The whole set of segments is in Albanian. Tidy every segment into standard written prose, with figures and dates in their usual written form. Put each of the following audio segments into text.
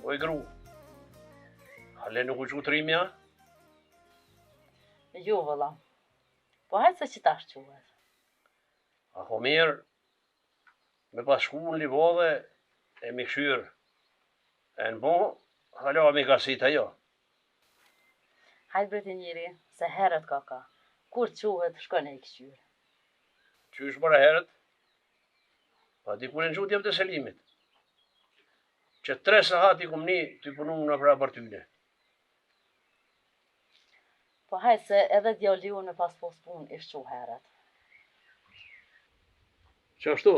Oj gru, hale nuk u qutrimja? Jo, vëlla. Po hajtë se që tash quhet. Ako mirë, me pas shku në livodhe e mi këshyrë. E në bo, halo mi kasit ajo. Hajtë breti njëri, se herët ka. Kur quhet, shkone i këshyrë. Qysh bëra herët? Pa di kur e në gjutë jem të selimit. Që 3 sahati kum ni të punu në pra për tyne. Po hajtë se edhe djali unë me pas post pun ishtë qu herët. Qashtu?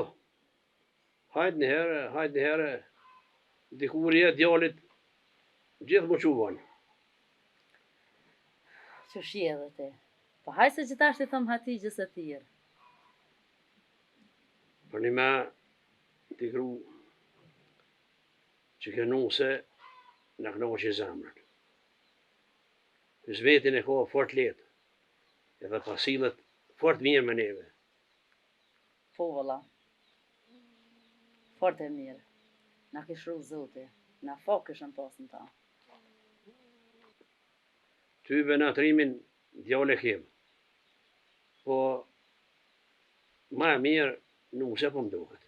Hajtë një herë, dikur jetë djallit, gjithë më quvanë. Që shje dhe ti. Po hajtë se që tash të thëmë Hatigjës e tjërë. Për një me, t'i kru, që kënu se në knoqë i zemrën. Zvetin e ka fort letë, edhe pasilët fort mirë me neve. Po, vëlla. Fort e mirë. Na kishru zoti, na fok kishën pasën ta. Ty be natrimin djale kem. Po, ma e mirë nuk se po mdohet.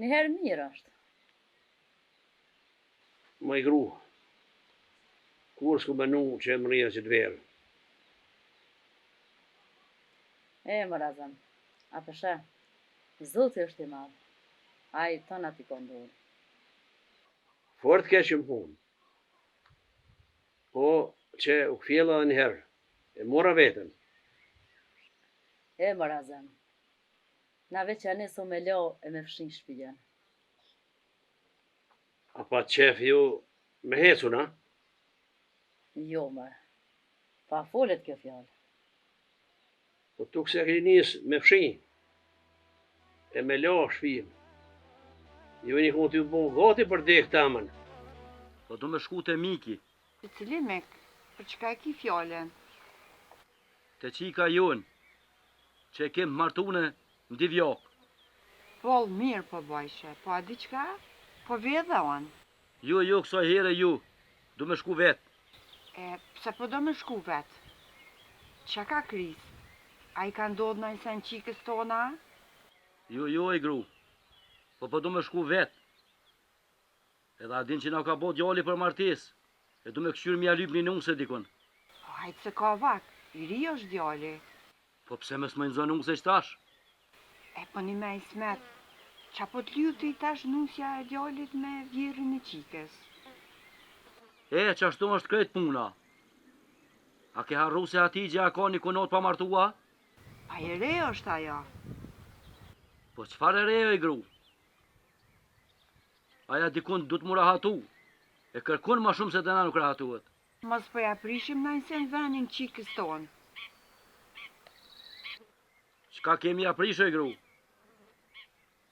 Njëherë mirë është. Ma i gru, kur s'ku menu që e më rrëja që t'verë. E, më razëm, a përshë, zoti është i madhë. A i tëna t'i kondur. Fort keqë më punë. Po, që u këfjela dhe njëherë, e mora vetën. E, më razëm, na veç janë so me lo e me fshin shpijen. A pa qef ju me hecu, na? Jo, mërë, pa folet kjo fjallë. Po tuk se krinis me fshin, e me lo shpijen. Ju një kënë t'ju bo gati për dek tamën. Po du me shku të miki. Të cili mek, për çka e ki fjallën? Të qika jonë, që e kem martune në divjok. Pol mirë po bajshe, po a di qka? Po vje dhe onë. Jo, kësaj here ju, du me shku vetë. E, pse po do me shku vetë? Qa ka kris? A i ka ndodhë në sen qikës tona? Jo, e gru, po du me shku vetë. Edhe a din që na ka bo djali për martes, e du me këshyrë mja lyp një nuse dikon. Po hajtë se ka vak, i ri është djali. Po pse me s'majnë zonë nuse qëtash? E po një me i smet, qa po t'lyu të i tash nusja e djalit me vjerën e qikës? E, qashtu është krejt puna. A ke harru se Hatigja ka një konot pa martua? Pa e re është ajo. Po qfar e rejo i gru? Aja dikun du t'mu rahatu, e kërkun ma shumë se të na nuk rahatuhet. Mos po ja prishim në sen venin qikës tonë. Qka kemi aprisho i gru?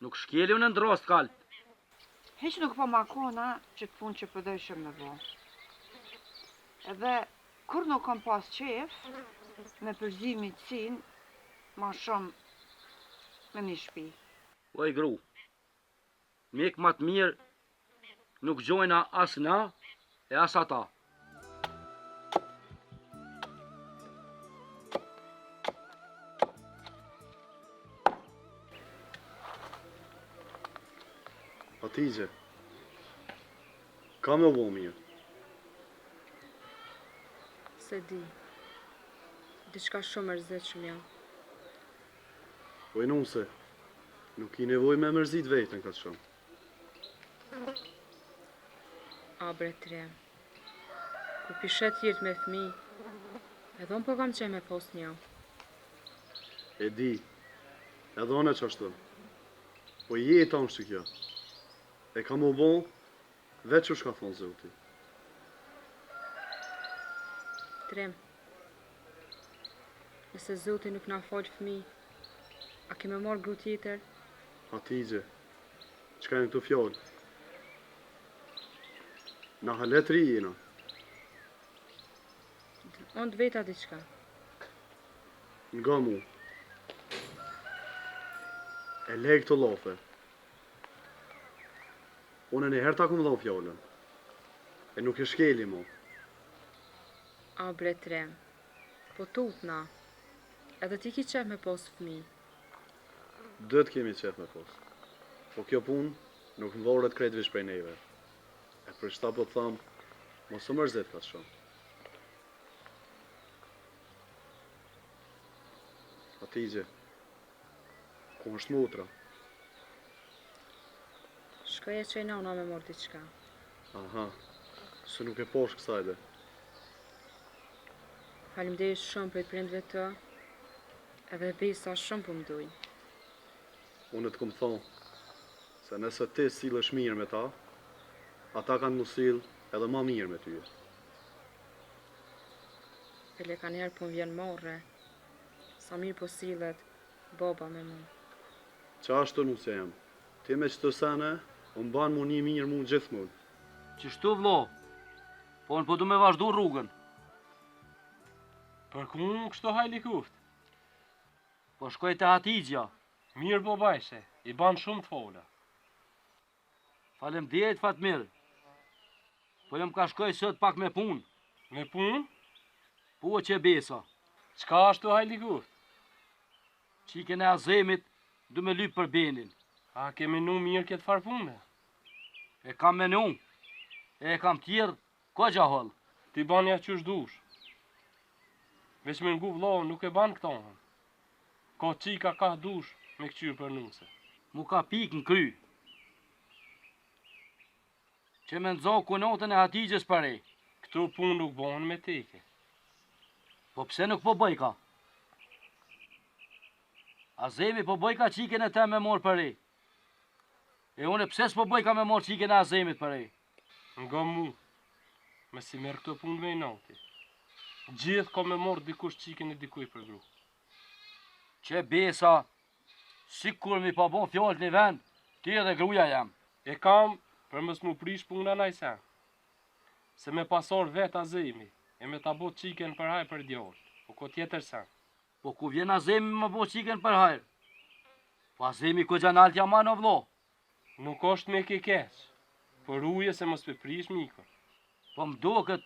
Nuk shkjeli unë në ndrost kalp. Heq nuk po makona që të pun që përdojshëm me bo. Edhe kur nuk kom pas qef, me përzimi të sin, ma shumë me një shpi. O i gru, mik ma të mirë nuk gjojna as na e as ata. Hatigje, ka me bo mirë? Se di, diçka shumë mërzitshëm jam. Po i nuse, nuk i nevoj me mërzit vetën këtë shumë. A bre tre, ku pishet jirt me fmi, edhe unë po kam qenë me pos një. E di, edhe one qashtu. Po jetë anë shtë kjo. E ka më bon, veç u shka thonë zoti. Trem, nëse zoti nuk na falë fmi, a keme marrë gru tjetër? Hatigje, qka në këtu fjallë? Na halet ri jena. Unë të veta diçka. Nga mu. E leg të lofe. Unë një herë ta ku më dhonë fjallën. E nuk e shkeli mo. A bre tre, po tutna, edhe ti ki qef me pos fmi. Dët kemi qef me pos. Po kjo punë nuk më vorët krejt vish prej neve. E për shta po të thamë, mos të mërzit ka të shumë. Atigje, ku është motra? Shkoj e qej nona me mor diçka. Aha, se nuk e posh kësajde. Faleminderit shumë për prindve të, edhe besa shumë për mduj. Unë të këmë thonë, se nëse ti silësh mirë me ta, ata kanë mu silë edhe ma mirë me tyje. Pele ka njerë po më vjen morre, sa mirë po sillet baba me mu. Qa ashtë të nusja jam? Ti me qëtë sene, unë banë mu një mirë mu gjithmonë. Qështu vlo? Po në po du me vazhdu rrugën. Për ku unë kështu hajli kuft? Po shkoj të Hatigja. Mirë po bajshe, i banë shumë të fola. Faleminderit Fatmir. Po jam ka shkoj sot pak me punë. Me punë? Po që besa. Qka ashtu hajli kuft? Qikën e Azemit du me lyp për benin. A ke menu mirë këtë farë pune? E kam menu. E kam tjerë, ko gjahol. Ti banja qysh dush. Veç me ngu vlo nuk e banë këtohën. Ko qika ka dush me këqyrë për nuse. Mu ka pik në kry. Që me nëzo kunotën e Hatigjes pare. Këtu punë nuk bonë me teke. Po pse nuk po bëj ka? Azemi po bëj ka qikën e tem me morë pare. E une pse s'po bëj ka me morë qikën e Azemit pare? Nga mu, me si merë këto punë me i nati. Gjithë ko me morë dikush qikën e dikuj për gru. Që besa, si kur mi pa bon fjallë një vend, ti edhe gruja jam. E kam për mës mu prish punë në sen. Se me pasor vet Azemi, e me ta bo qikën për haj për djollë, po ko tjetër sen. Po ku vjen Azemi më bo qikën për hajrë? Po Azemi ku gjanalt jam anë o vlo. Nuk është me ke keq, por uje se mos për prish mikër. Po më duket,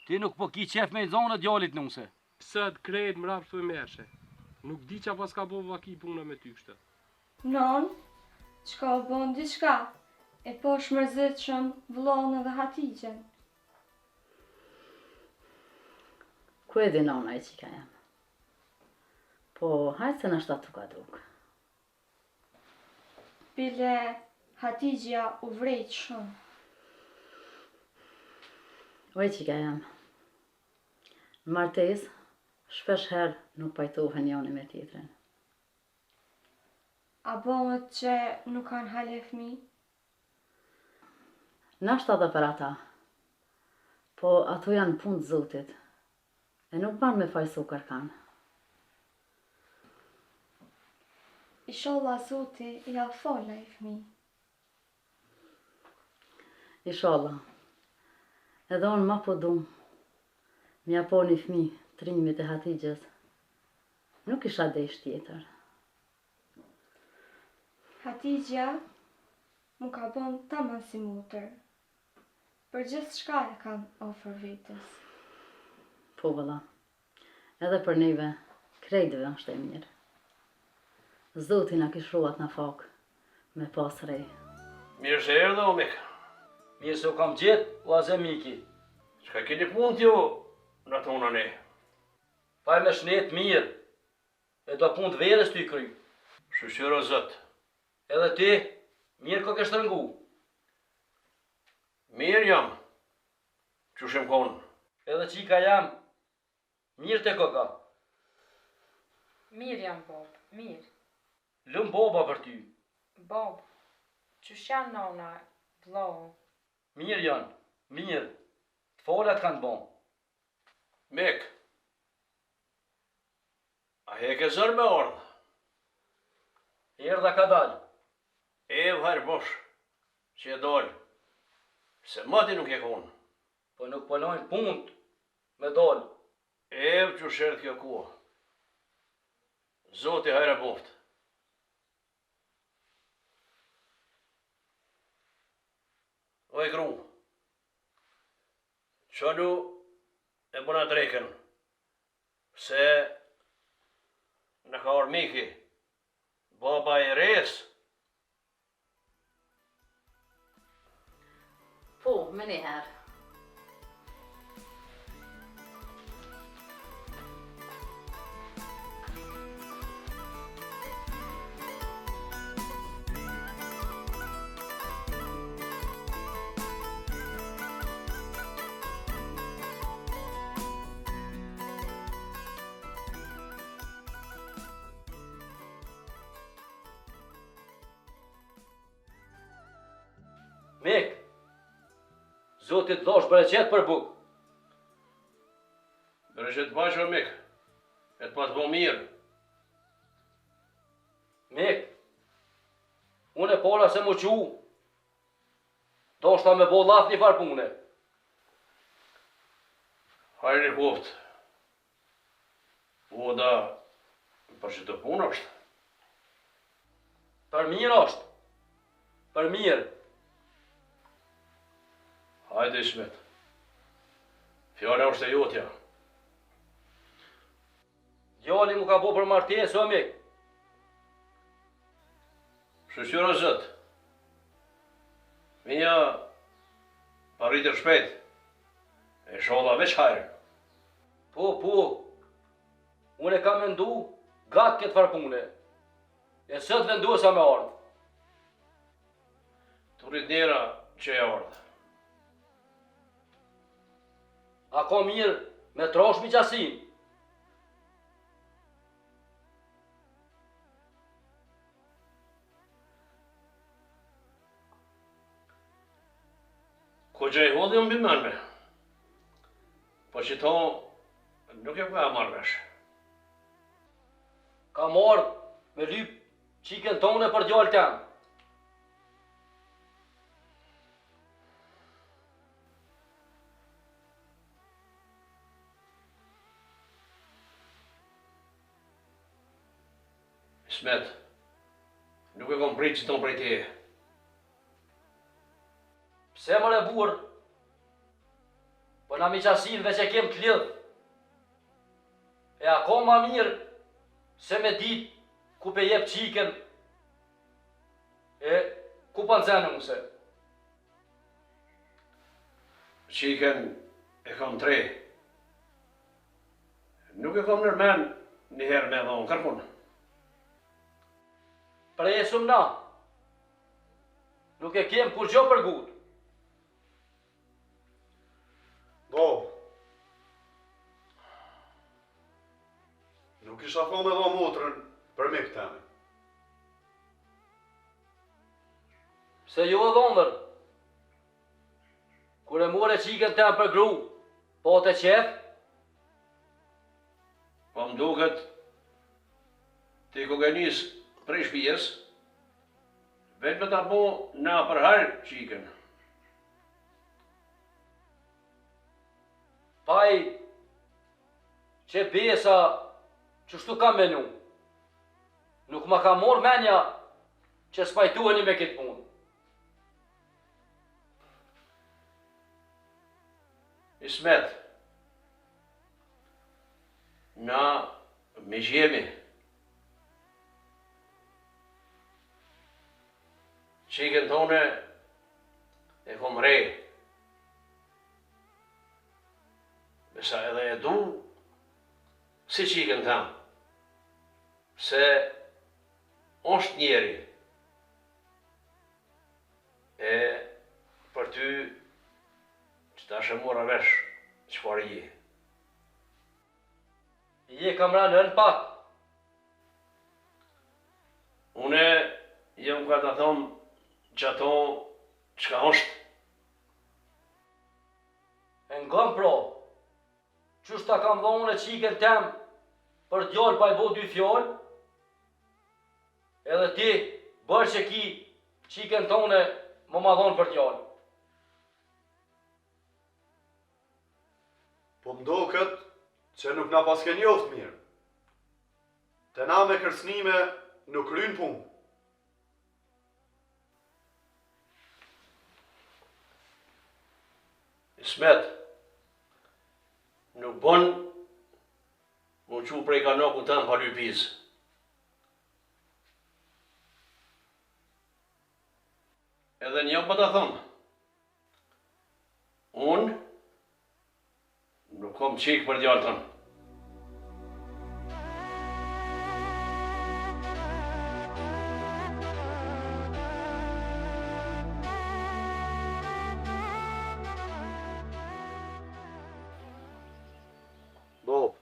ti nuk po ki qef me i zonë djallit nuse. Sët krejt mrap të meshe. Nuk di qa pas ka bo vaki puna me ty kështë. Non, qka o bon diçka, e po shmërzit shumë vlonë dhe Hatigjen. Ku e di nona e qika jam? Po, hajtë se në shtatë të ka duk. Bile Hatigja u vrejt shumë. Oj qika jam. Në martes, shpesh herë nuk pajtohen njoni me tjetrin. A bonët që nuk kanë hale fmi? Nashta dhe për ata, po ato janë punë të Zotit, e nuk banë me fajsu kërkan. Inshallah Zoti ja fola i fmi. Inshallah, edhe unë ma po du, mja po një fmi trimit e Hatigjes, nuk isha desh tjetër. Hatigja mu ka bon tamam si mutër. Për gjithë shka e kam ofër vetës. Po vëlla, edhe për neve, krejtëve është e mirë. Zoti na kishruat në fakë, me pas rej. Mirë se erdhe o Mik. Mirë se u kam gjithë, o Azemiki. Qka keni punë t'ju në tona ne? Faj me shnet mirë, e do punë të verës t'y kry. Shqyro zët. Edhe ti, mirë ko kështë rëngu. Mirë jam, që shem konë. Edhe qika jam, mirë te koka. Mirë jam, Bob, mirë. Lëm boba për ty. Bob, qysh janë nona, vllau? Mirë janë, mirë. Të folat kanë bon. Mik, a he ke zërë me ardhë? Erdha ka dalë. E vajrë bosh, që e dalë. Se mati nuk e konë. Po nuk punojnë punët me dalë. E vë që shërë kjo kua. Zoti hajra boftë. O e gru, qëllu e bëna dreken, se në ka orë Miki, baba e res. Po, me njëherë. Mik, Zotit dhosh bereqet për buk. Bereqet bashkë, Mik, e të pas bo mirë. Mik, unë e pola se mu qu, do shta me bo laf një farë pune. Hajri koft. O da, për që të punë është. Për mirë është, për mirë. Hajde Ismet. Fjala është e jotja. Djali mu ka bo për martesë, o Mik. Shëshyra zët. Minja paritër shpejt. E sholla veç hajrë. Po, unë e kam mendu gatë këtë farë pune. E sët vendosa me ardhë. Turit njera që e ardhë. A ka mirë me trosh mi qasin. Ko gjë e hodhi unë bimenme. Po që to nuk e ka marrë vesh. Ka marrë me lyp qiken tone për djallë temë. Ismet, nuk e kom pritë që tonë prej teje. Pse mërë e burë? Po na mi qasin veç e kem të lidhë. E ako ma mirë se me dit ku pe jep qiken e ku pa nëzene mëse. Qiken e kam 3. Nuk e kom nërmen njëherë me dhonë kërpun. Presum na. Nuk e kem kur gjo për gut. Bo, nuk isha po me dho motrën për Mik teme. Se jo e dhondër. Kur e more qiken tem për gru, po të qef, Po më duket ti kogenis prej shpijes, vetë me ta bo na për harë qiken. paj që besa qështu kam menu. Nuk ma ka mor menja që spajtuheni me këtë punë. Ismet, na me gjemi. Qiken tone e kom re. Besa edhe e du si qiken tam. Se është njeri. E për ty që ta shë mora vesh qëfar je. Je kam ra nën pak. Une jem ka ta thom që ato qka është. E ngëm pro, qështë ta kam dhonë e qiken tem për djallë pa i bo 2 fjallë, edhe ti bërë që ki qiken tone më ma dhonë për djallë. Po mdo këtë që nuk na paske njoftë mirë. Të na me kërcnime nuk rynë punë. Smet, nuk bon më qu prej kanokun tënë pa lypiz. Edhe një po të thëmë, unë nuk kom qikë për djallë tënë. Bob,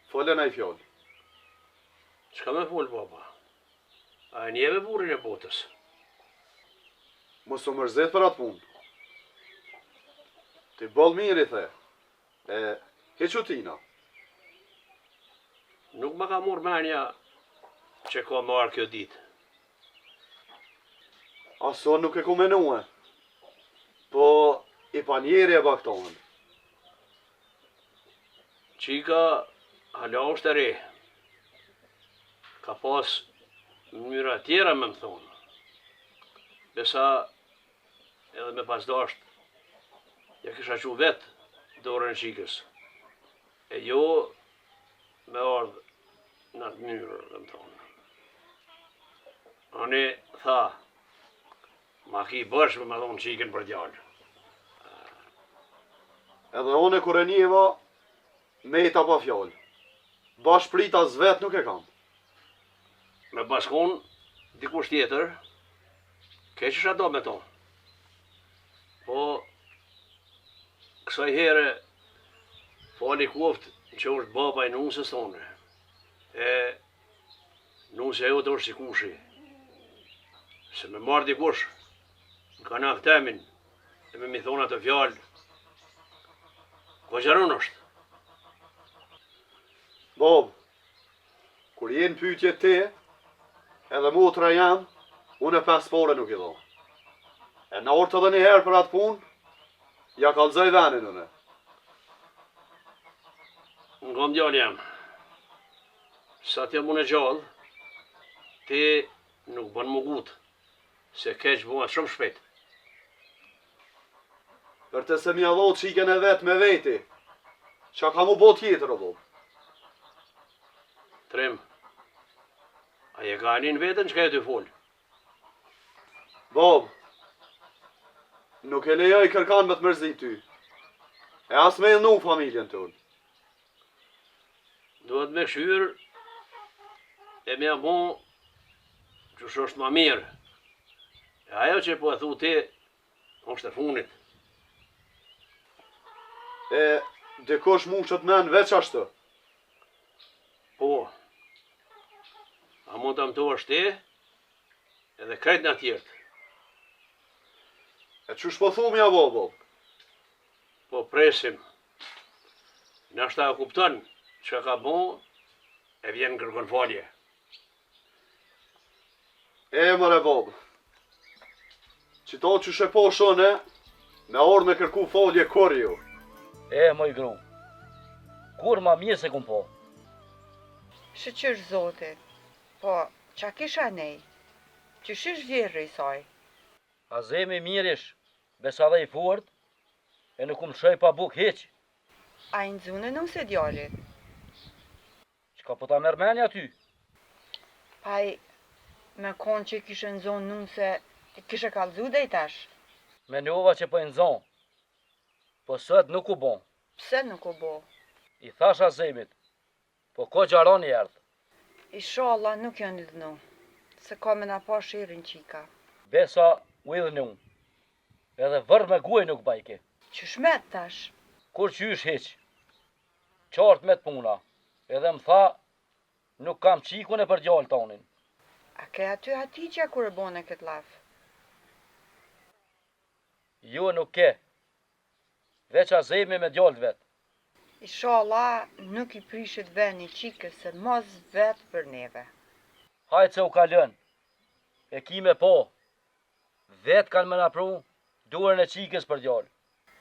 fole na i fjallë. Çka me folë, baba? A e njeve burin e botës? Mos u mërzet për atë punë. Ti boll mirë i the. E hequtina. Nuk më ka mor menja që ka marrë kjo ditë. Aso nuk e ku menue. Po i pa njeri e baktohen. Qika hala është e re. Ka pas mënyra tjera me më thonë. Besa edhe me pas dasht, ja kisha qu vetë dorën e qikës. E jo me ardhë në atë mënyrë, dhe më thonë. Ani tha, ma ki bërshme me thonë qikën për djallë. Edhe one kur e njeva, me i ta pa fjallë. Bash prita zvet nuk e kam. Me baskon, dikush tjetër, keq isha do me to. Po, kësaj here, fali kuft që është baba i nusës tonë. E nusë e jote është si kushi. Se me marrë dikush, në kanak temin, e me mi thonë atë fjallë, ko gjeron është. Bob, kur jenë pyetje te, edhe motra jam, unë e 5 fore nuk i dho. E në orë të dhe një herë për atë punë, ja kalzoj venin unë. Nga më djallë jam, sa t'jam unë e gjallë, ti nuk bën më gutë, se keq bëhat shumë shpejt. Për të se mi adho qiken e vetë me veti, qa ka mu bo tjetër o Bob. Trim, a je ka anin vetën që ka e të folë? Bob, nuk e lejoj kërkan me të mërzit ty. E as me ilnu familjen tënë. Duhet me këshyrë e me bon që është ma mirë. E ajo që po e thu ti, është e funit. E dikush mushët men veç ashtë. Po, a mund të më të është ti, edhe krejt në tjertë. E që shpo thu mja Bob? Po presim, nështë ta kupton që ka bon, e vjen kërkon falje. E mëre Bob, qito që shepo shone, me orë me kërku falje kur ju. E, moj gru, kur ma mirë se kum po. Shëqyr zotit, po, qa kisha nej? Që shish vjerë i saj? A zemi mirish, besa dhe i fort, e nuk më shoj pa buk heq. A i nëzune nuk se djallit? Qka po ta mërmenja ty? Paj, me konë që kishe nëzonë nuk se kishe kalzu dhe i tash. Me njova që po i nëzon, po sët nuk u bon. Pse nuk u bo? I thash a zemit, po ko gjaron i erdh. Inshallah nuk janë i dhënu, se ka me na pa shirin qika. Besa u idhën unë, edhe vërë me guaj nuk bajke. Që shmet tash? Kur qysh heq, qartë me të puna, edhe më tha, nuk kam qikun e për gjallë tonin. A ke aty hatitja kur e bone këtë laf? Jo nuk ke, veç a zemi me gjallë vetë. Inshallah nuk i prishit veni qikës se mos vetë për neve. Hajtë se u kalën, e kime po, vetë kanë me napru durën e qikës për gjallë.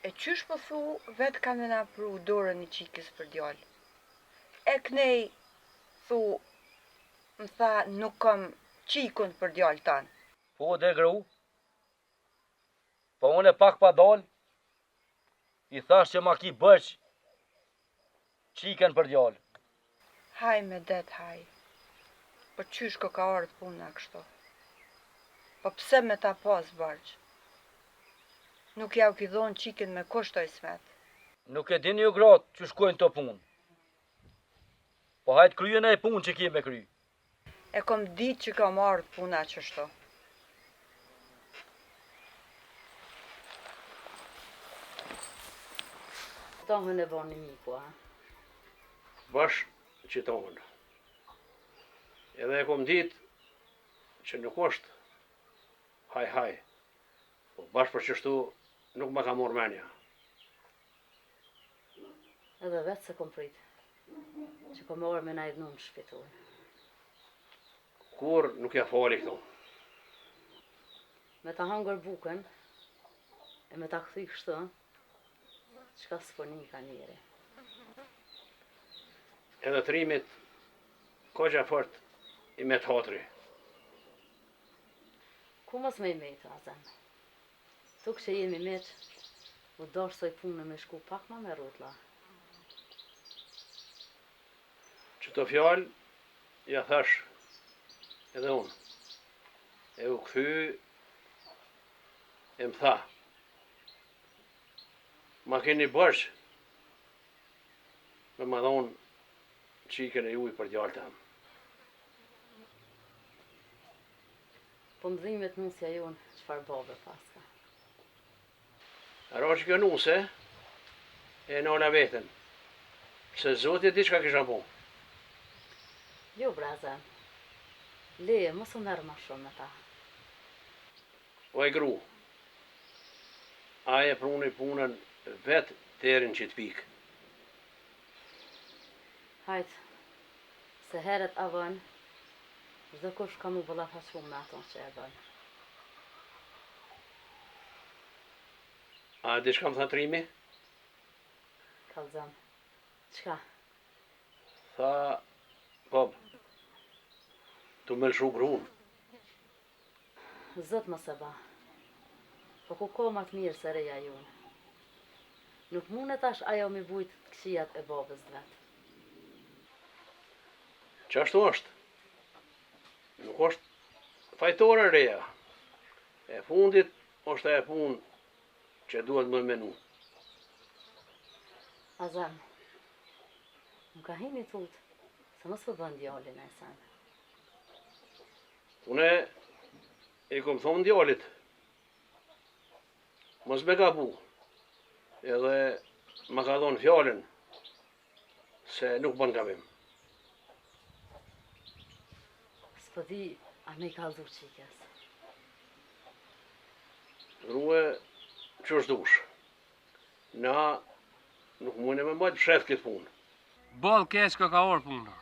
E qysh po thu vetë kanë me napru durën e qikës për djallë? E knej thu, më tha nuk kam qikun për djallë tanë. Po dhe gru, po unë e pak pa dalë, I thash që ma ki bëq qiken për djallë. Haj me det, haj. Po qysh ko ka ardhë puna kështu? Po pse me ta pas barq? Nuk ja u ki dhonë qiken me kushtoj smet. Nuk e dini ju gratë që shkojnë të punë. Po hajtë kryen e punë që ki me kry. E kom ditë që kam ardhë puna qështu. Tohën e boni miku, a? Bash që tohën. Edhe e kom ditë që nuk është haj. Po bash për qështu nuk ma ka morë menja. Edhe vetë se kom prit. Që kom orë me najdnu në shpitur. Kur nuk ja fali këto. Me ta hangër bukën, e me ta këthy kështu, qka s'poni ka njeri. Edhe trimit, kogja fort i me të hatri. Ku mos me i metë, azen? Tuk që jemi metë, u dorsoj punë me shku pak ma me rutla. Që të fjallë, ja thash edhe unë. E u këthy, e më tha, ma keni bërsh, me ma dhonë qiken e juj për djallë tam. Po më dhimet nusja jonë, qëfar bove paska. Ara që kjo nuse, e nona vetën, se zotit di qka kisha po. Jo, brazen, leje, mos u merë ma shumë me ta. O e gru, aje pruni punën vetë terin që t'pikë. Hajtë, se heret avën, çdo kush ka mu bëllat shumë me ato që e bënë. A di shka më tha trimi? Kalzëm, qka? Tha, pop, tu me lëshu grunë. Zot më se ba, po ku ko ma të mirë se reja jonë. Nuk mundet tash ajo mi bujt të këqijat e babës të vetë. Qashtu është? Nuk është fajtore reja. E fundit është e punë që duhet më menu. Azam, më ka hini tut, se mos po bën djallin e sen. Une i kom thonë djallit, mos me gabu, edhe më ka dhonë fjallën, se nuk bën gabim. S'po di, a me i kalzu qikes. Grue, që është dush. Na nuk mune me majtë pshet këtë punë. Ballë keq ka orë punë.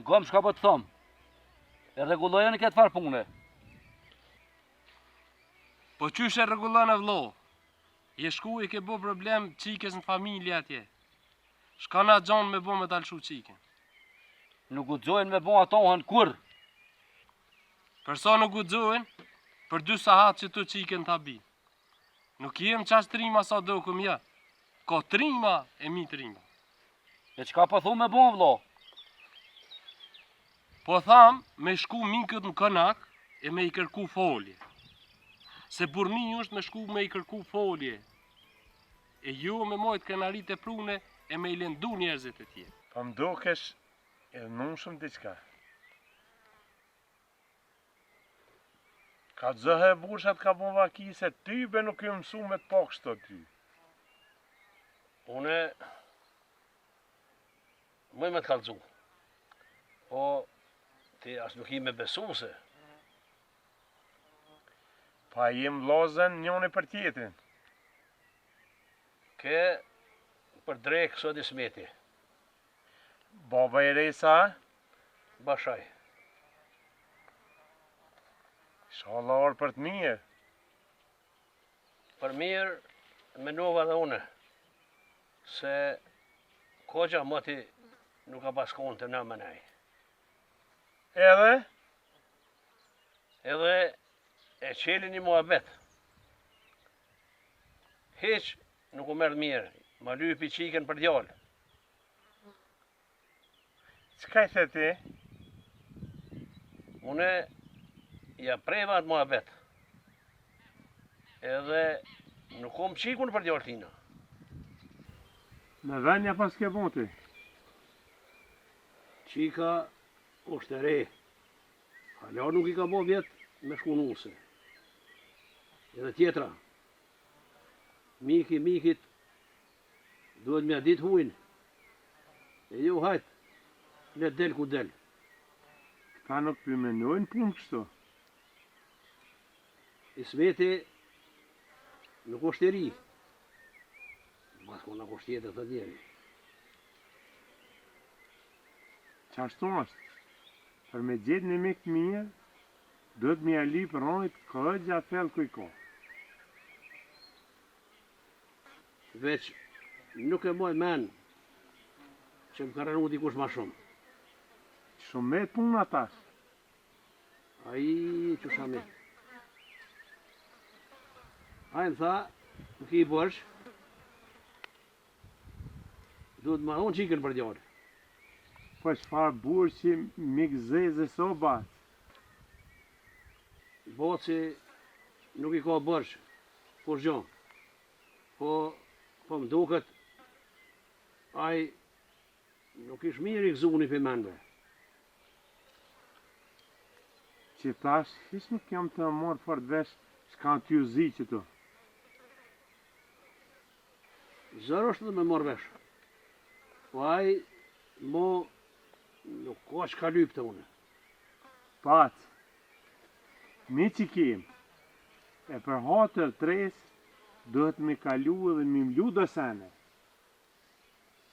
Gom shka po të thomë. E regullojën këtë farë pune. Po qysh e rregullon e vlo? Je shku i ke bo problem qikes në familje atje. Shka na gjonë me bo me dalëshu qiken. Nuk u gjojnë me bo atohen kur. Për sa nuk u gjojnë, për 2 sahat që tu qiken të abi. Nuk jem qash trima sa do këm ja. Ka trima e mi trima. E qka po thu me bo vlo? Po tham me shku mikët në kënak e me i kërku folje. Se burni është me shku me i kërku folje. E jo me mojt kënarit e prune e me i lendu njerëzit e tje. Po më dukesh e numshëm diqka. Ka zëhe burshat ka bon vaki se ty be nuk ju mësu me të pak shto ty. Une mëj me të kalzu. Po ti as nuk i me besu se. Pa jem lozen njoni për tjetrin. Ke për drejkë sot i smeti. Baba e rejsa, Bashaj. shala orë për të mirë. Për mirë menova dhe une. Se kogja moti nuk ka paskon të në mënej. Edhe, Edhe e qeli një muhabet. Heq nuk u merr mirë, ma lypi qiken për djallë. Çka i the ti? Une ja preva atë muhabet. Edhe nuk kom qikun për djallë tina. Me venja pas ke bunti. Qika është e re. Hala nuk i ka bo vjetë me shku nuse. Edhe tjetra, mikit, duhet me dit huin. E jo hajt, le del ku del. Këta nuk përmenojnë punë kështu. Ismeti nuk është e ri. Mas ku nuk është tjetër të djeri. Qashtu është. Për me gjetë një mik mirë, duhet me ali për onit këtë gjatë thellë ku i ka. Veç nuk e moj men që më ka rënu dikush ma shumë. Shumë me punë atash. Ai që shame. Ai më tha, më ki i bërsh, duhet ma unë qikën për djallë. Po çfarë burë që mik zeze so batë. Boci nuk i ka bërsh, kur gjon. Po më duket, ai nuk ish mirë i gzuni për menve. Që tash, hiç nuk jam të morë fort vesh s'kan t'ju zi që tu. Zërë është dhe me morë vesh. Po ai, mo, nuk ka që ka lypë të une. Pac, mi që kim, e për hatër tres, duhet me kalu edhe me mlu do sene.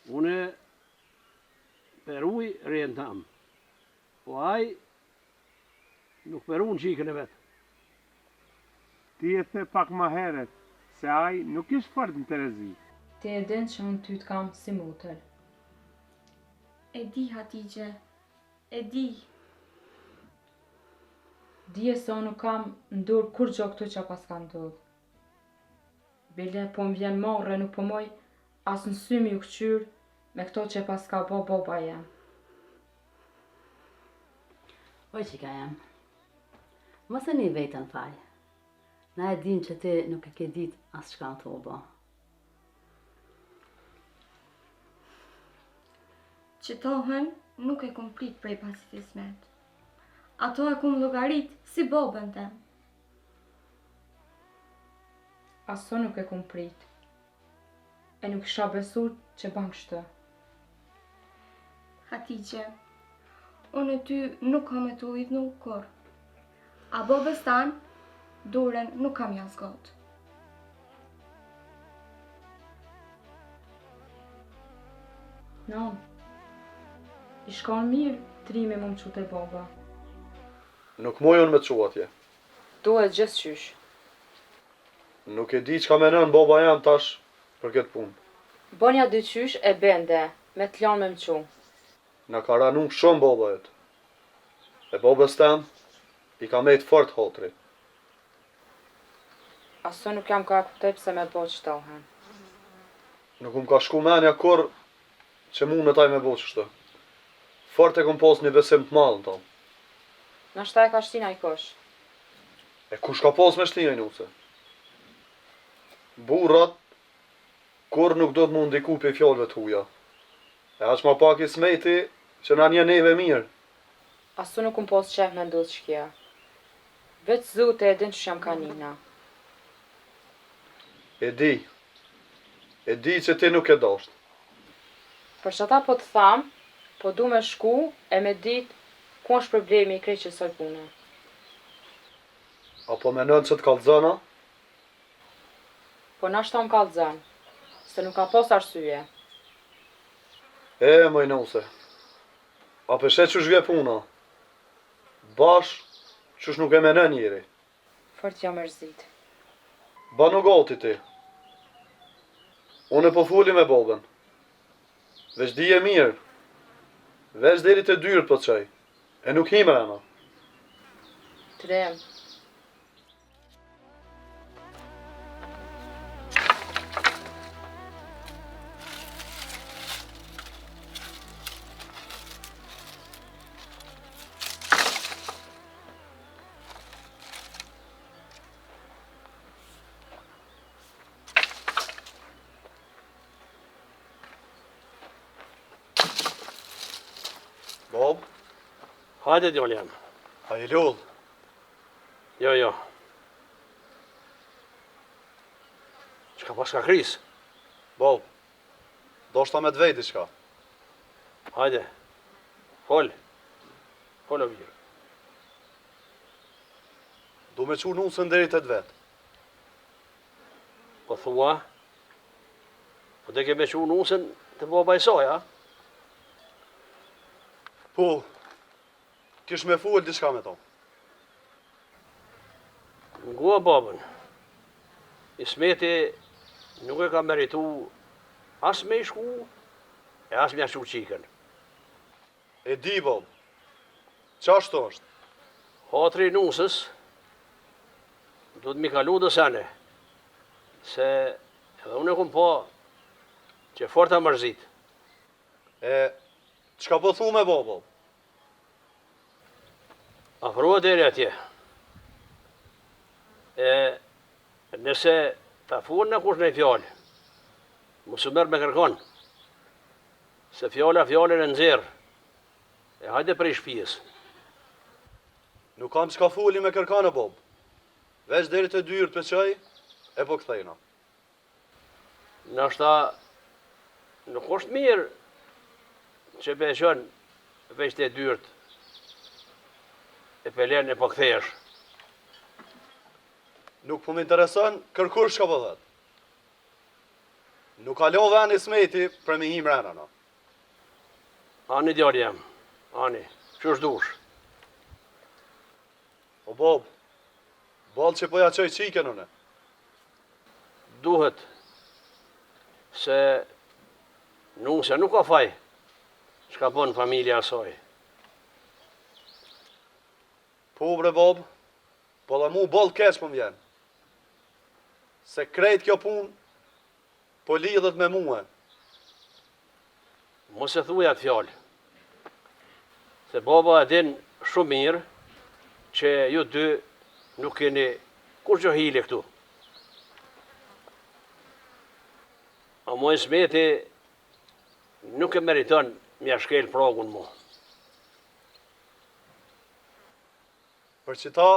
Une peruj rejën tam. Po ai, nuk peru në qikën e vetë. Ti e the pak ma heret, se ai nuk ish fort në Terezi. Ti e din që unë ty t'kam si motër. E di, Hatigje, e di. Dije se unë nuk kam ndurë kur gjo këtu që pas ka ndodhë. Bile po më vjen marrë, nuk po moj as në symi u këqyrë me këto që pas ka bo boba jam. Oj që ka jam, mos e një vetën faj. Na e din që ti nuk e ke dit as shka të obo. Që tohen nuk e kom prit prej pasit Ismet. Ato e kom llogarit si bobën tem. Aso nuk e kom prit. E nuk isha besur që ban kështë. Hatigje, unë e ty nuk kam e të lidhnu kur. A bobës tanë, duren nuk kam jasgot. Non, i shkon mirë trimi më më qute boba. Nuk mojon me të qua atje. Duhet gjithë qysh. Nuk e di çka menon baba jam tash për këtë punë. Bonja dy qysh e bende, me t'lan me më qu. Na ka ranu shumë baba jëtë. E babës tem, i ka mejtë fort hotri. Aso nuk jam ka kuptoj pse me bo që tohen. Nuk më ka shku menja kur që mu në taj me bo qështu. Fort e kom pas një besim të madhë në tonë. Nashta e ka shtina i kosh. E kush ka pas me shtinja i nuse? Burrat, kur nuk do të mu ndiku për fjallëve të huja. E aq ma pak i smeti që na një neve mirë. Aso nuk më pos qef me ndodhë shkja. Veç zute e din që jam kanina. E di që ti nuk e dasht. Për që ata po të tham, po du me shku e me dit ku është problemi i krejt që sot pune. Apo menon që të kallëzana? Po nashta më kallëzën, se nuk ka pos arsye. E, mojnose. A përshet që shvje puna? Bash, që nuk e menon njeri. Fort jam mërzit. Ba nuk gati ti. Unë e po fuli me babën. Veç di e mirë. Veç deri të dyrë për qaj. E nuk hime rana. Trem. Hajde djali jam. A i lull. Jo. Çka pas ka kris? Bob, do shta me të vejti qka. Hajde. Fol o vjerë. Du me qu nusën deri të vetë. Po thua? Po të ke me qu nusën të baba i saj, a? Po, kish me full diçka me to. Ngua babën. Ismeti nuk e ka meritu as me i shku, e as me ashtu qikën. E di, Bob. Qashtu është? Hatri i nusës, du të mi kalu dësane, se edhe unë e kum pa që fort a mërzit. E, qka po thu me Bob? Afrua deri atje. E, nëse ta fuën në kush në i fjallë, mësë mërë me kërkon, se fjallën e nëzirë, e hajde për i shpijës. Nuk kam qka fulli me kërkane, Bob. Veç deri të dyrë të qaj, e po këthejna. Nashta nuk është mirë që beqën veç të dyrt e pelen e po këthesh. Nuk po më intereson kërkur shka po dhet. Nuk kalo vend i smeti për me him rena, no. Ani djali jam, ani, që është dush. O Bob, ball që po ja qoj qiken une. Duhet se nusja nuk ka faj që ka bon familja asoj. Po bre Bob, po dhe mu ball keq po m'vjen. Se krejt kjo pun, po lidhet me mua. Mos e thuja të fjallë, se baba e din shumë mirë që ju dy nuk keni kur që hile këtu. A moj smeti nuk e meriton mja shkel pragun mu. Për që ta,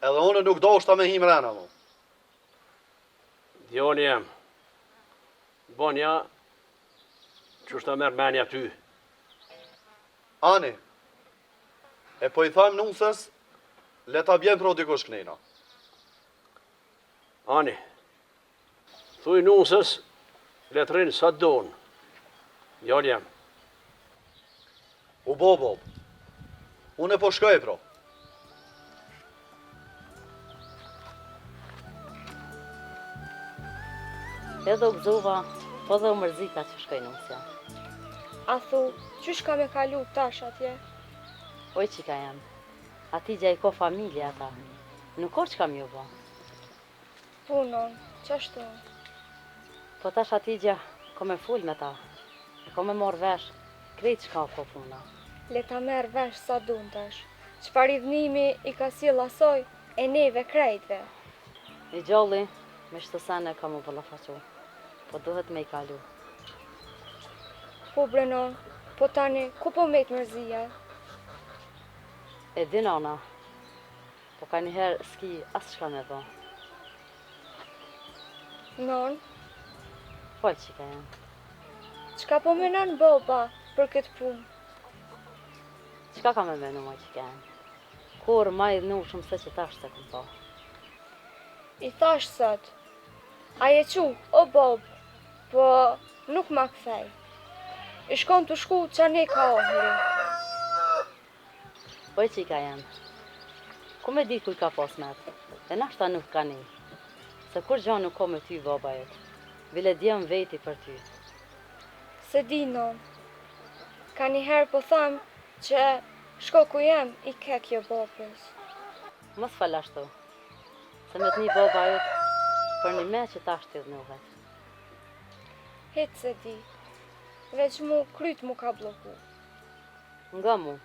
edhe une nuk do shta me him rena, mu. Djali jam, bonja që është ta merë menja ty. Ani, e po i tham nusës, le ta bjen pro dikush knejna. Ani, thuj nusës, le të rinë sa të donë. Djali jam. U Bob, une po shkoj pro. Edhe u gëzova, po dhe u mërzita që shkoj nusja. A thu, qysh ka me kalu tash atje? Oj qika jam, ati gja i ko familje ata, nuk o që kam ju bo. Punon, qashtu? Po tash ati gja, ko me full me ta, e ko me mor vesh, krejt qka o ko puna. Le ta merë vesh sa dun tash. Qfar i dhnimi i ka sill asoj, e neve krejtve. I gjalli, me shtësane ka mu vëllafaqu, po duhet me i kalu. Po Brenon, po tani, ku po met mërzia? E din ana, po ka njëherë s'ki as shka me dho. Non, Fol qika jam. qka po menon boba për këtë punë? Qka ka me menu ma qika jam? Kur ma i dhnu shumë se që tash se këm po. I thash sot, a je qu, o Bob, po nuk ma kthej. I shkon të shku qa ne ka ohëri. Oj qika jam, ku me di kuj ka pos met, e nashta nuk ka ni. Se kur gjo nuk ko me ty baba jet, vile djem veti për ty. Se di non, ka njëherë po tham që shko ku jem i ke kjo bobës. Mos falashtu, se me t'ni baba jet, për një me që tash t'i dhnuhet. Hitë se di, veç mu kryt mu ka bloku. Nga mu,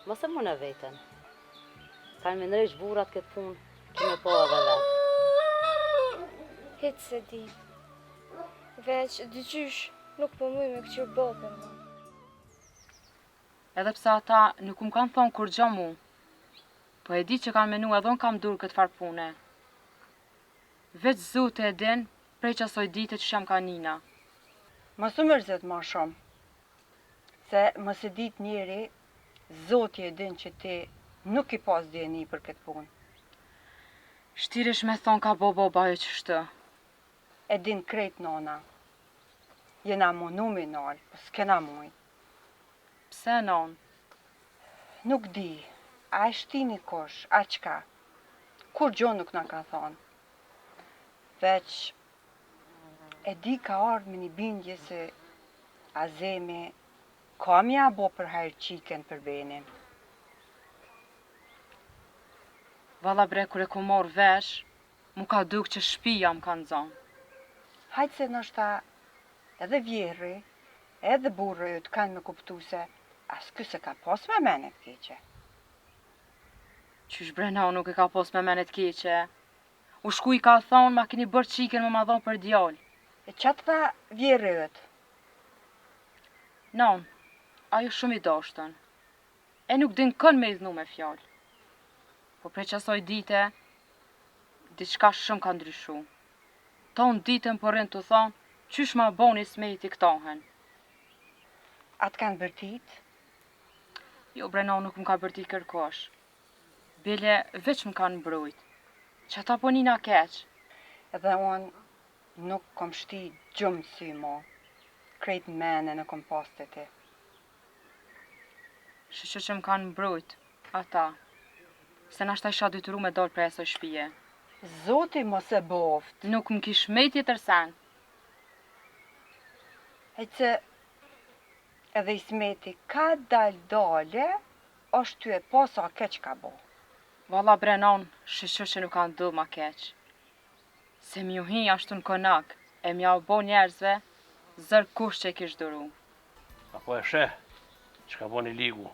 mos e mu në veten. Kanë me nërejsh burat këtë punë, që me po edhe vetë. Hitë se di, veç dyqysh nuk po muj me këqyr bobën. edhe pse ata nuk më kanë thonë kur gjo mu. Po e di që kanë menu edhe unë kam dur këtë farë pune. Veç Zotë e din prej qasoj dite që sham ka nina. Mos u mërzit ma shumë, se mos e dit njeri, Zoti e din që ti nuk i pas djeni për këtë punë. Shtirish me thonë ka bobo bajo që shtë. E din krejt nona. Jena munu me nalë, po s'kena muj. Pse non? Nuk di, a e shtini kosh, a qka. Kur gjo nuk na ka thonë. Veç, e di ka ardhë me një bindje se Azemi ka mja bo për hajrë qiken për benin. Valla bre, kur e ku morë vesh, mu ka duk që shpia më kanë zonë. Hajtë se nështë edhe vjerri, edhe burrë të kanë me kuptu se as këse ka pos me menet keqe. Qysh bre, na nuk e ka pos me menet keqe. U shku i ka thonë ma keni bërë qiken më ma dhonë për djallë. E qatë tha vjerri ëtë? Non, ajo shumë i dashtën. E nuk din kën me i dhnu me fjallë. Po prej qasoj dite, diçka shumë ka ndryshu. Tonë ditën për rinë të thonë, qysh ma boni smeti këtohen. Atë kanë bërtit? Jo breno nuk më ka bërti kërkosh. Bile veç më kanë mbrojt. Që ta po nina keq. Edhe unë nuk kom shti gjumë sy mo. Krejt mene në kom pas të ti. Shqy që më kanë mbrojt, ata. Se nashta isha dytëru me dollë prej asoj shpije. Zoti mos e boft. Nuk më kish me tjetër sen. E që edhe i smeti ka dale, është ty e posa keq ka bo. Valla brenon, shqy që nuk kanë do ma keq. Se mi u hi ashtu në konak, e mja u bo njerëzve, zër kush që i kish duru. Apo e sheh, që ka bo një ligu.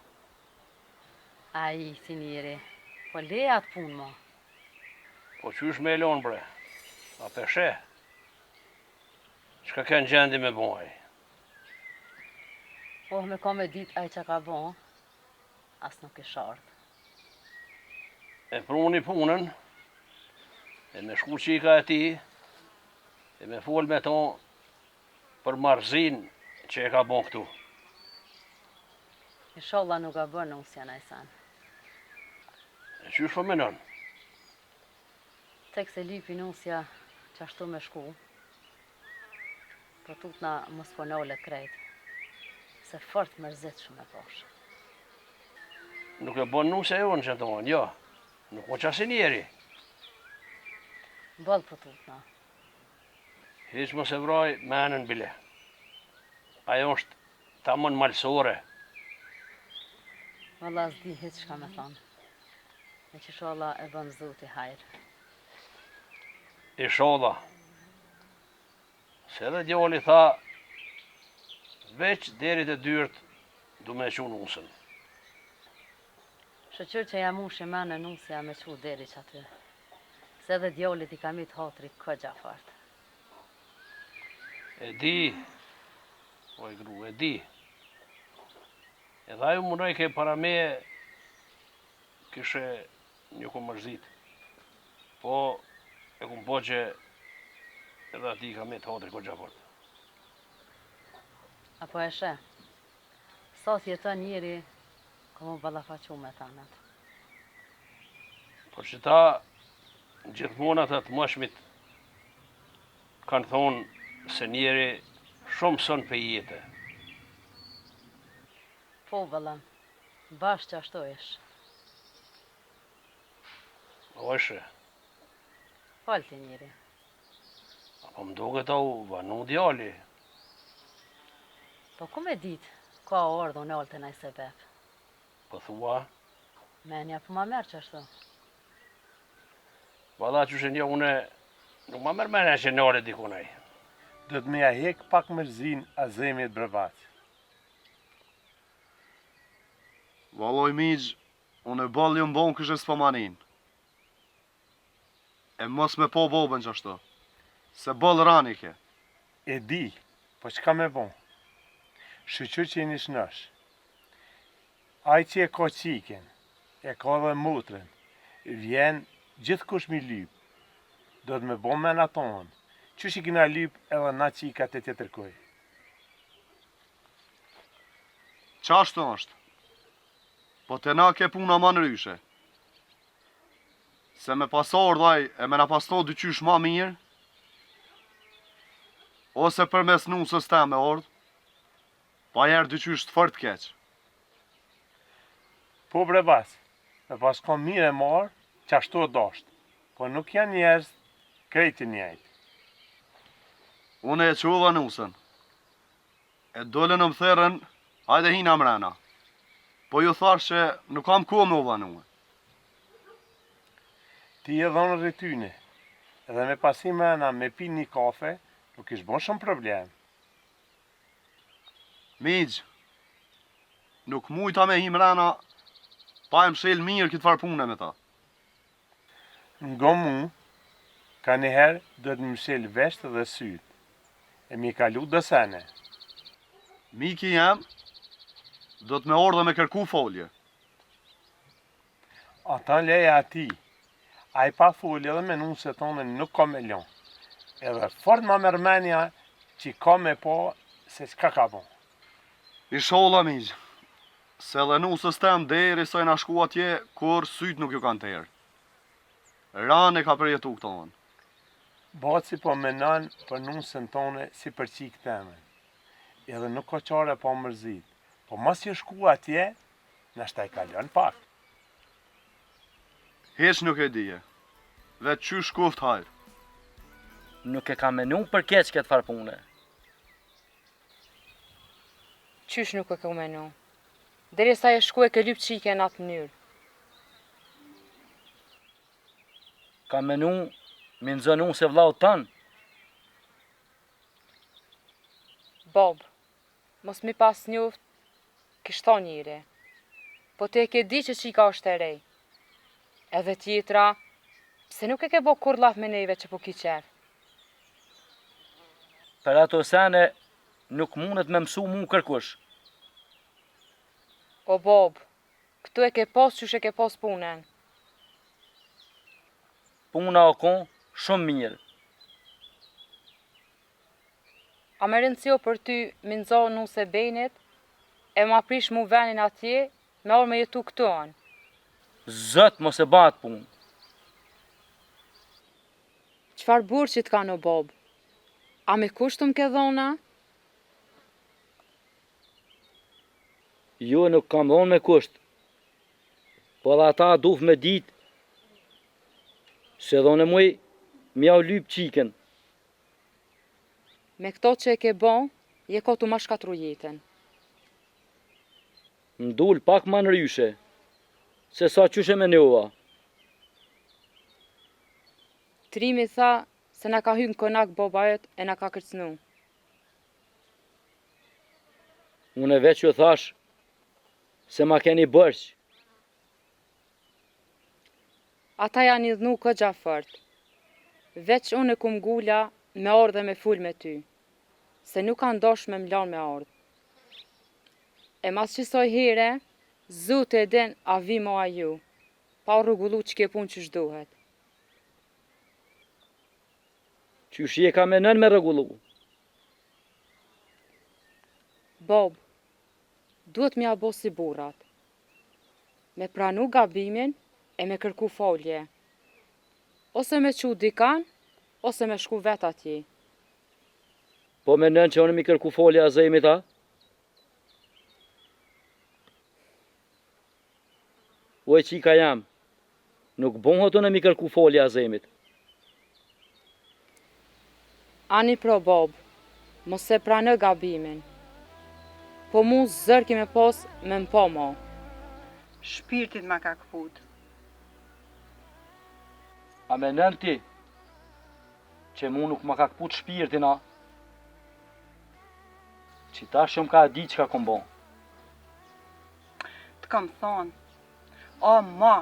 A i, si njeri, po leja atë punë mo. Po qysh me elon bre, a pe sheh, që ka kënë gjendi me boj. Po me ka me dit aj që ka bo, as nuk e shartë. E pruni punën, e me shku qika e ti, e me fol me ton për marzin që e ka bon këtu. Inshallah nuk ka bërë nusja në isan. E qysh po menon? Tek se lipi nusja që ashtu me shku, për tutna mos ponole krejt, se fort mërzit shumë e posh. Nuk e bon nusja e unë që tonë, jo. Nuk o qasi njeri. Bëllë për tutna. Hiq mos e vroj menën bile. Ajo është tamën malsore. Valla s'di hiç shka me thonë. E që sholla e bën Zoti hajrë. Inshallah. Se edhe djali tha, veç derit e dyrt du me qu nusën. Shëqër që jam ushë me në nusja me qu deri që aty. Se edhe djallit i kam i të hatri këgja fartë. E di, oj gru, e di. Edhe ajo munoj ke para me kishe një ku mërzit. Po, e ku po që edhe ati ka me të hatri këgja fartë. Apo e she, sa t'jeton njeri, ka mu balafaqu me tanët. Por që ta gjithmonat atë mëshmit kanë thonë se njeri shumë sën për jetë. Po, vëllam, bashkë që ashtu ish. O eshe, Falë ti njeri. apo më duke ta u vanu djali. Po ku me ditë, ka ardhë unë alë të naj sebep. Po thua, Menja po ma merë që ashtu. valla që shë një une nuk ma mërmene që në ore dikunaj. Do të me ja hek pak mërzin Azemit Brevac. Valoj migjë, unë e balë një mbonë kështë s'pomanin. E mos me po bobën që ashtu. Se balë rani ke. E di, po çka me bon? Shqyqyr që jeni shnash. Ai që e ka qiken, e ka dhe motrën, vjen gjithë kush mi lyp. Do të me bo men atonë, që shi kina lyp edhe na qikat e tjetër kuj. Qashtu është? Po të na ke puna ma në ryshe. Se me pasor dhaj e me na pasno dyqysh ma mirë, ose për mes nusës ta me ordë, pa jerë dyqysh të fort keq. Po bre bas, me pas kom mire marë, që ashtu e dashtë, po nuk janë njerëz krejti njejtë. Une e quva nusën. E dole në më therën, hajde hina mrena. Po ju thash që nuk kam ku me u vanue. Ti e dhonë rrityne, edhe me pasi mrena me pi një kafe, nuk ish bon shumë problem. Migjë, nuk mujta me hi mrena, pa e mshel mirë këtë farpune me ta. Nga mu, ka njëherë do të mshel veshtë dhe sytë, e mi kalu dësene. Miki jam, do të me ordhe me kërku folje. Ata leja ati, a i pa folje dhe me nunë se tonë nuk ka me lon. Edhe fort ma mërmenja që ka me po se s'ka ka bon. I sholla migjë, se dhe nusës tem deri sa i na shku atje, kur syt nuk ju kanë terë. Ran e ka përjetu këtonë. Baci po menon për nusën tonë si për qikë temen. Edhe nuk ka qare pa mërzit. Po mas që shku atje, nështë i kalon pak. Heq nuk e dije, vetë që shkuft hajrë. Nuk e ka menu për keq këtë farpune. Qysh nuk e ka menu? Deri sa e shku e ke lyp qike në atë mënyrë. Ka menu me nëzënu se vlau tanë. Bob, mos mi pas njoft, kishto njëre. Po te e ke di që qika është e rej. Edhe tjetra, pse nuk e ke bo kur laf me neve që po ki qef. Për ato sene, nuk mundet me mësu mu kërkush. O Bob, këtu e ke pos qysh e ke pos punen. Puna o kon, shumë mirë. A me rëndësio për ty minzo nuse bejnit, e ma prish mu venin atje, me orë me jetu këtu anë. Zët mos e bat punë. Qfar burë që t'ka në Bob? A me kushtum ke dhona? Jo nuk kam dhonë me kusht. Po dhe ata duf me dit, se dhone muj, mja u lyp qiken. Me këto që e ke bon, je ko t'u ma shkatru jetën. M'dul pak ma në ryshe, se sa qyshe me njova. Trimi tha se na ka hyn konak bobajet e na ka kërcnu. Unë e veç ju thash, se ma keni bërq. Ata janë i dhnu këgja fort. Veç unë e kum gula me ordhe me full me ty, se nuk kanë dosh me mlan me ordhe. E mas qësoj here, zute e den a vi mo a ju, pa u rrugullu që ke pun që shduhet. Qysh je ka me nën me rregullu. Bob, duhet m'ja bo si burrat. Me pranu gabimin e me kërku folje. Ose me qu dikan, ose me shku vet atje. Po me nën që unë mi kërku folja a zemit a? Oj qika jam, nuk bon hëtu në mi kërku folja a zemit. Ani pro Bob, mos se pranë gabimin. Po mu zërki me pos me mpo mo. Shpirtit ma ka këput. A me nën ti, që mu nuk ma ka këput shpirtin a? Që ta shumë ka di që ka kom bon. Të kam thonë, o ma,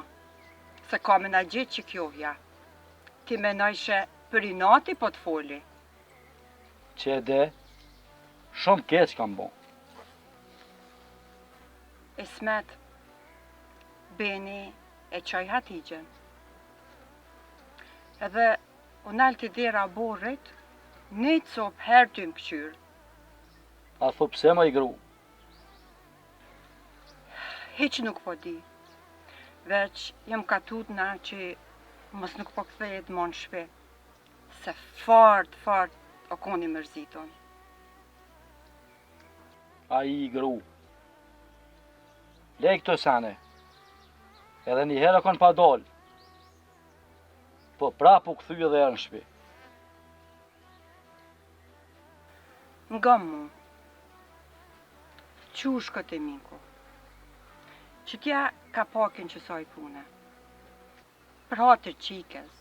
se ka me na gjithë që kjo vja. Ti menojshe për i nati po të foli. Që e de, shumë keq kam bon. Ismet, Beni e qoj Hatigjen. Edhe unë alë të dera borrit, një copë herë ty më këqyrë. A thu pse ma i gru? Hiq nuk po di. Veç jem katut na që mos nuk po kthehet mon shpet. Se fart o koni mërziton. A i gru. Lej këto sane. Edhe një herë kon pa dol. Po prap u kthy edhe në shtëpi. Nga mu. Qush këtë e miku. Që tja ka pakin që saj pune. Për hatër qikës,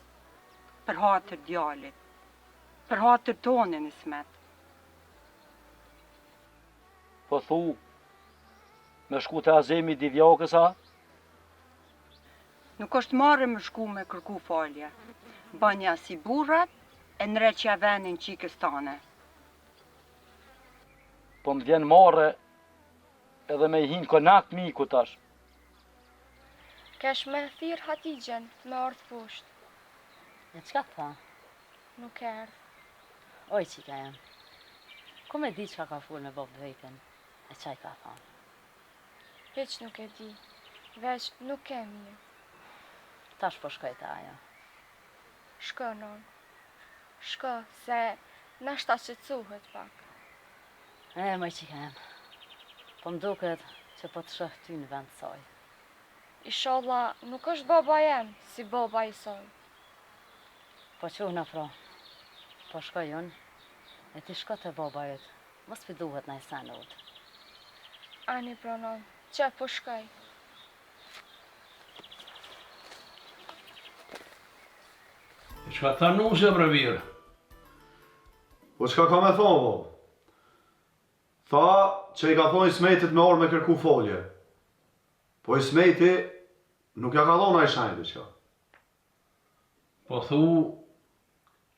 për hatër djallit, për hatër tonë në smet. Po thu, me shku të azemi divjakës a? Nuk është marrë më shku me kërku falje. Banja si burrat e nreqja venin qikës tane. Po më vjen marrë edhe me i hinë konakt miku tash. Kesh me thirë Hatigjen me ardhë poshtë. E qka tha? Nuk erdhë. Oj, qika jem. Ku me di qka ka full me bob dhejten? E qaj ka thonë? Hiq nuk e di. Veç nuk e mirë. Tash po shkoj të ajo. Shko, non. Shko, se nashta që cuhet pak. Moj qika jem. Po më duket që po të shëh ty në vend soj. Inshallah nuk është baba jem, si baba i soj. Po quhna pro. Po shkoj unë. E ti shko të baba jëtë. Mos fiduhet na i sanut. Ani pronon, që po shkoj. Çka tha nuse bre virë? Po çka ka me thonë, vo? Tha që i ka thonë Ismetit me orë me kërku folje. Po Ismeti nuk ja ka thonë a i shajnë diqka. Po thu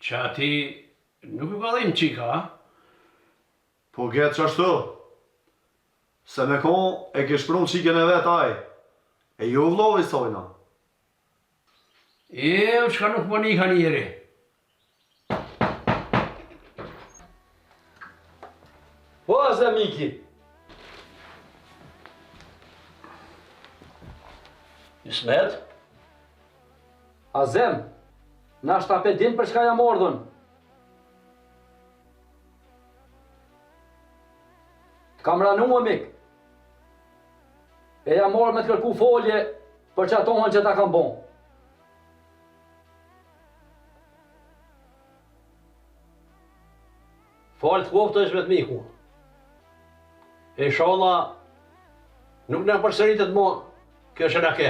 që ati nuk ju ka dhimë qika, a? Po gjetë qashtu. Se me kon e ke shprun qiken e vetë aj. E ju vlovi sojna. Çka nuk po nika njeri. Po, aze miki. Ismet? Azem, na shta pe din për shka jam ardhën. Kam ranu e mik. E jam marrë me të kërku folje për që atohen që ta kam bon. Falë të koftë është vetë miku. Inshallah nuk në përsëritet mo kjo që na ke.